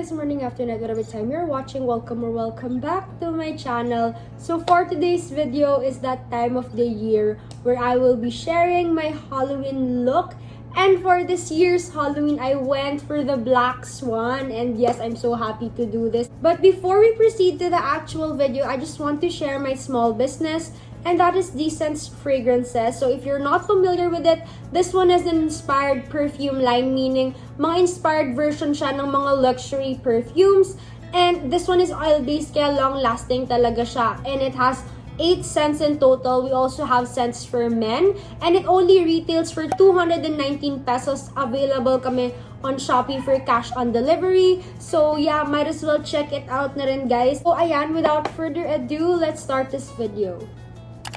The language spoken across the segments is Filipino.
guys, morning, afternoon, whatever time you're watching, welcome or welcome back to my channel. So for today's video is that time of the year where I will be sharing my Halloween look. And for this year's Halloween, I went for the Black Swan. And yes, I'm so happy to do this. But before we proceed to the actual video, I just want to share my small business. And that is Decent Fragrances. So if you're not familiar with it, this one is an inspired perfume line, meaning mga inspired version siya ng mga luxury perfumes. And this one is oil-based, kaya long-lasting talaga siya. And it has 8 scents in total. We also have scents for men. And it only retails for 219 pesos. Available kami on Shopee for cash on delivery. So yeah, might as well check it out na rin, guys. So ayan, without further ado, let's start this video.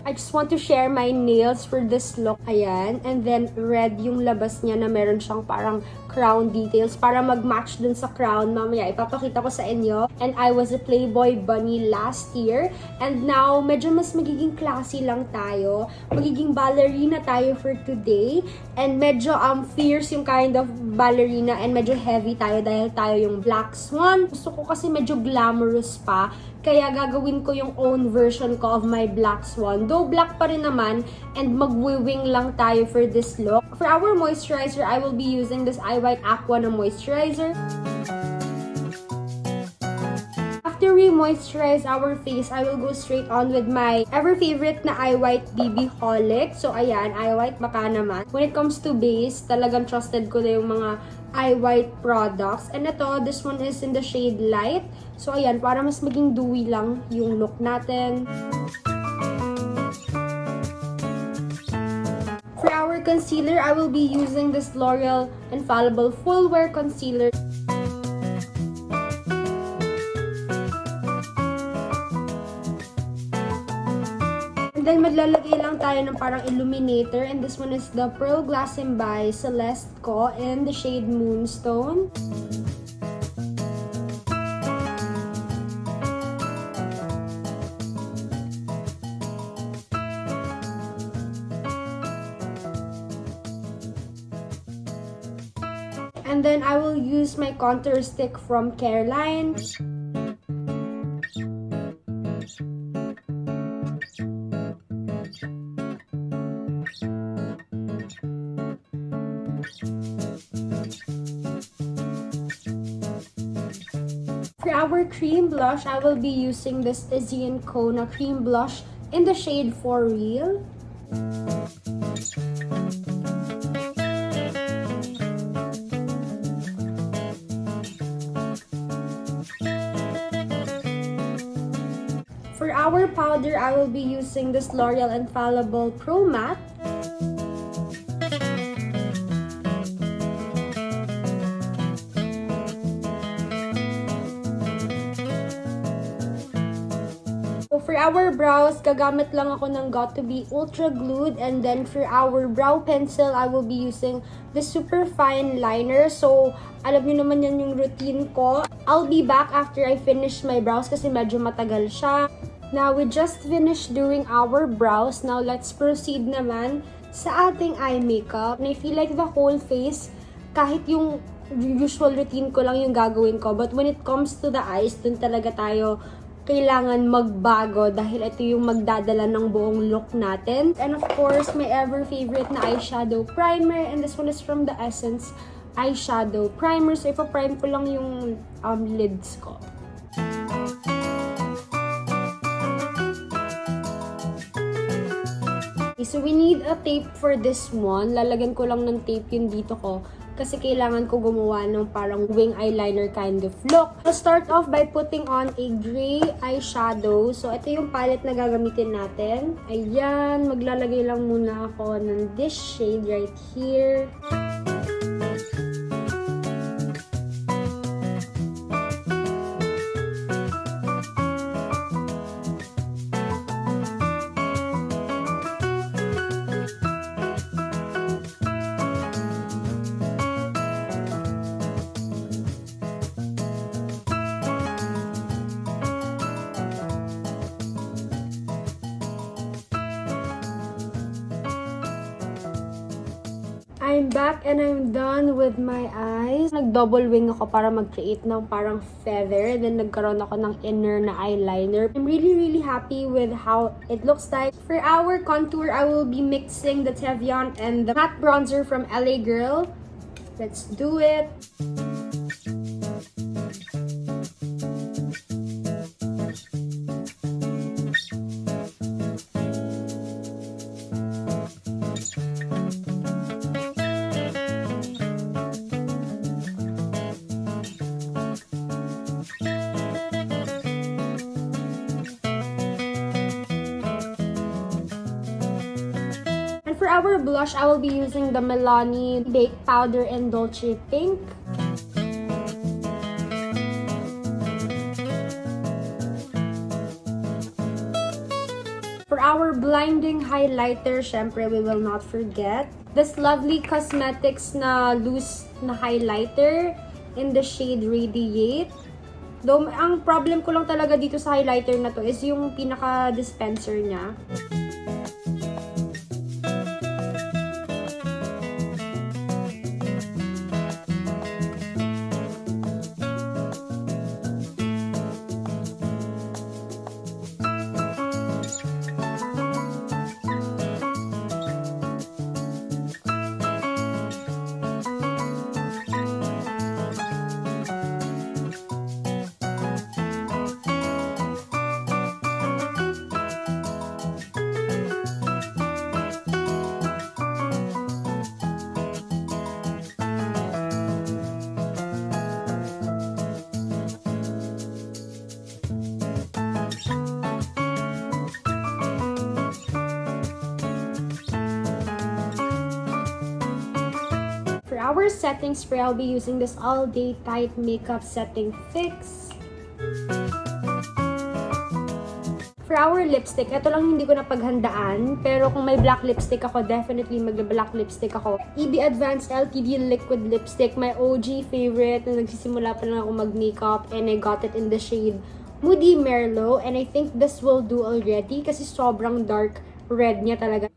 I just want to share my nails for this look. Ayan. And then, red yung labas niya na meron siyang parang crown details para mag-match dun sa crown. Mamaya, ipapakita ko sa inyo. And I was a Playboy bunny last year. And now, medyo mas magiging classy lang tayo. Magiging ballerina tayo for today. And medyo fierce yung kind of ballerina. And medyo heavy tayo dahil tayo yung Black Swan. Gusto ko kasi medyo glamorous pa. Kaya gagawin ko yung own version ko of my Black Swan. Though black pa rin naman, and mag-wing lang tayo for this look. For our moisturizer, I will be using this Eye White Aqua na moisturizer. After we moisturize our face, I will go straight on with my ever-favorite na Eye White BB Holic. So ayan, Eye White baka naman. When it comes to base, talagang trusted ko na yung mga Eye White products. And ito, this one is in the shade Light. So ayan, para mas maging dewy lang yung look natin. For our concealer, I will be using this L'Oreal Infallible Full Wear Concealer. And then maglalagay lang tayo ng parang illuminator. And this one is the Pearl Glassim by Celeste ko in the shade Moonstone. And then I will use my contour stick from Careline. For our cream blush, I will be using this Izzy & Co na cream blush in the shade For Real. For our powder, I will be using this L'Oreal Infallible Pro Matte. So for our brows, gagamit lang ako ng Got2b Ultra Glued. And then for our brow pencil, I will be using the Super Fine Liner. So alam niyo naman yan yung routine ko. I'll be back after I finish my brows kasi medyo matagal siya. Now, we just finished doing our brows. Now, let's proceed naman sa ating eye makeup. And I feel like the whole face, kahit yung usual routine ko lang yung gagawin ko. But when it comes to the eyes, dun talaga tayo kailangan magbago dahil ito yung magdadala ng buong look natin. And of course, my ever-favorite na eyeshadow primer. And this one is from the Essence Eyeshadow Primer. So, ipaprime ko lang yung lids ko. So, we need a tape for this one. Lalagyan ko lang ng tape yung dito ko kasi kailangan ko gumawa ng parang wing eyeliner kind of look. I'll start off by putting on a gray eyeshadow. So, ito yung palette na gagamitin natin. Ayan, maglalagay lang muna ako ng this shade right here. I'm back and I'm done with my eyes. Nag-double wing ako para mag-create ng parang feather. Then nagkaroon ako ng inner na eyeliner. I'm really happy with how it looks like. For our contour, I will be mixing the Tevian and the matte bronzer from LA Girl. Let's do it. For our blush, I will be using the Milani Baked Powder in Dolce Pink. For our blinding highlighter, syempre we will not forget this lovely Cosmetics na loose na highlighter in the shade Radiate. Though, ang problem ko lang talaga dito sa highlighter na to is yung pinaka-dispenser niya. For our setting spray, I'll be using this All Day Tight Makeup Setting Fix. For our lipstick, ito lang hindi ko napaghandaan. Pero kung may black lipstick ako, definitely mag-black lipstick ako. EB Advanced LTD Liquid Lipstick, my OG favorite na nagsisimula pa lang ako mag-makeup. And I got it in the shade Moody Merlot. And I think this will do already kasi sobrang dark red niya talaga.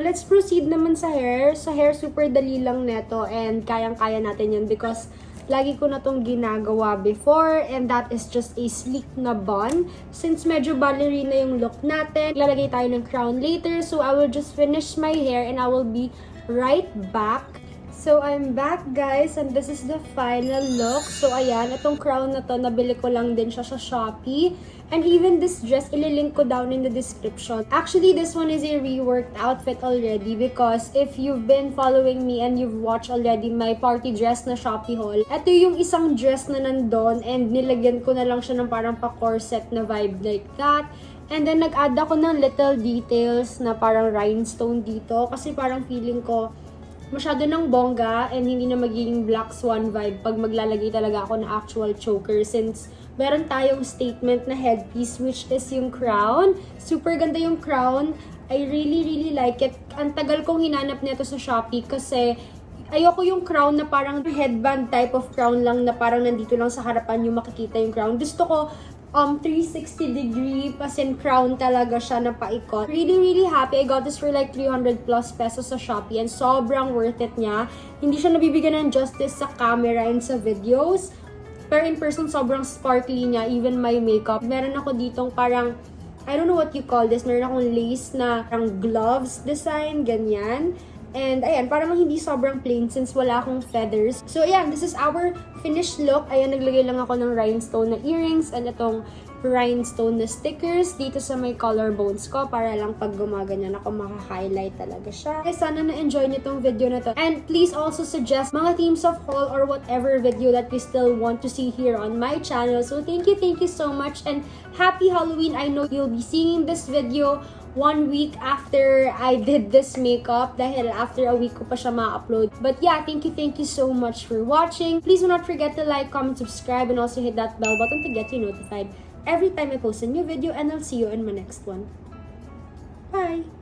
Let's proceed naman sa hair. Sa hair, super dali lang neto and kayang-kaya natin yan because lagi ko na tong ginagawa before and that is just a sleek na bun. Since medyo ballerina yung look natin, lalagay tayo ng crown later. So, I will just finish my hair and I will be right back. So, I'm back guys and this is the final look. So, ayan, itong crown na to, nabili ko lang din siya sa Shopee. And even this dress, ililink ko down in the description. Actually, this one is a reworked outfit already because if you've been following me and you've watched already my party dress na Shopee haul, ito yung isang dress na nandun and nilagyan ko na lang siya ng parang pa-corset na vibe like that. And then, nag-add ako ng little details na parang rhinestone dito kasi parang feeling ko masyado ng bongga and hindi na magiging Black Swan vibe pag maglalagay talaga ako ng actual choker since meron tayong statement na headpiece which is yung crown. Super ganda yung crown. I really like it. Ang tagal kong hinanap nito sa Shopee kasi ayoko yung crown na parang headband type of crown lang na parang nandito lang sa harapan yung makikita yung crown. Gusto ko 360 degree pasin crown talaga siya na paikot. Really happy. I got this for like 300 plus pesos sa Shopee and sobrang worth it niya. Hindi siya nabibigyan ng justice sa camera and sa videos. Pero in person, sobrang sparkly niya. Even my makeup. Meron ako ditong parang, I don't know what you call this. Meron akong lace na parang gloves design, ganyan. And ayan, parang hindi sobrang plain since wala akong feathers. So ayan, this is our finished look. Ayan, naglagay lang ako ng rhinestone na earrings and itong rhinestone na stickers dito sa may collarbones ko para lang pag gumaganyan ako maka-highlight talaga siya. Kaya sana na-enjoy niyo tong video na to. And please also suggest mga themes of haul or whatever video that you still want to see here on my channel. So thank you so much and happy Halloween. I know you'll be seeing this video 1 week after I did this makeup dahil after a week ko pa siya ma-upload. But yeah, thank you so much for watching. Please do not forget to like, comment, subscribe, and also hit that bell button to get you notified every time I post a new video, and I'll see you in my next one. Bye!